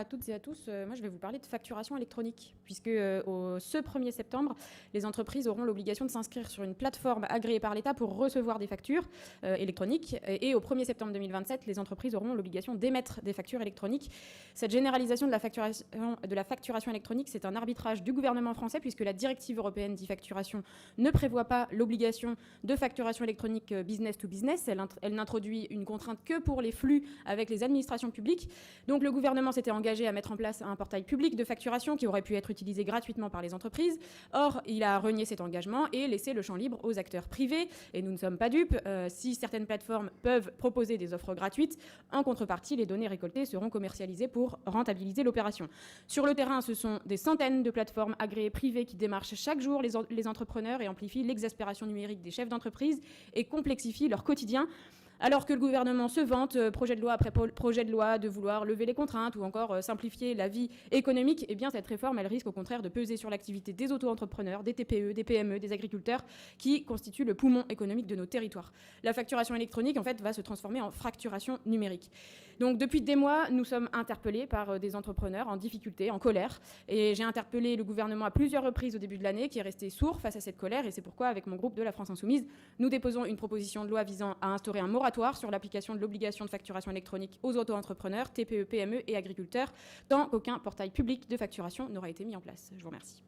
toutes et à tous. Moi, je vais vous parler de facturation électronique, puisque ce 1er septembre, les entreprises auront l'obligation de s'inscrire sur une plateforme agréée par l'État pour recevoir des factures électroniques. Et au 1er septembre 2027, les entreprises auront l'obligation d'émettre des factures électroniques. Cette généralisation de la facturation électronique, c'est un arbitrage du gouvernement français, puisque la directive européenne d'e-facturation ne prévoit pas l'obligation de facturation électronique business to business. Elle n'introduit une contrainte que pour les flux avec les administrations publiques. Donc le gouvernement s'était engagé à mettre en place un portail public de facturation qui aurait pu être utilisé gratuitement par les entreprises. Or, il a renié cet engagement et laissé le champ libre aux acteurs privés. Et nous ne sommes pas dupes. Si certaines plateformes peuvent proposer des offres gratuites, en contrepartie, les données récoltées seront commercialisées pour rentabiliser l'opération. Sur le terrain, ce sont des centaines de plateformes agréées privées qui démarchent chaque jour les entrepreneurs et amplifient l'exaspération numérique des chefs d'entreprise et complexifient leur quotidien. Alors que le gouvernement se vante, projet de loi après projet de loi, de vouloir lever les contraintes ou encore simplifier la vie économique, eh bien cette réforme, elle risque au contraire de peser sur l'activité des auto-entrepreneurs, des TPE, des PME, des agriculteurs, qui constituent le poumon économique de nos territoires. La facturation électronique, en fait, va se transformer en fracturation numérique. Donc depuis des mois, nous sommes interpellés par des entrepreneurs en difficulté, en colère, et j'ai interpellé le gouvernement à plusieurs reprises au début de l'année, qui est resté sourd face à cette colère, et c'est pourquoi, avec mon groupe de la France Insoumise, nous déposons une proposition de loi visant à instaurer un moratoire sur l'application de l'obligation de facturation électronique aux auto-entrepreneurs, TPE, PME et agriculteurs, tant qu'aucun portail public de facturation n'aura été mis en place. Je vous remercie.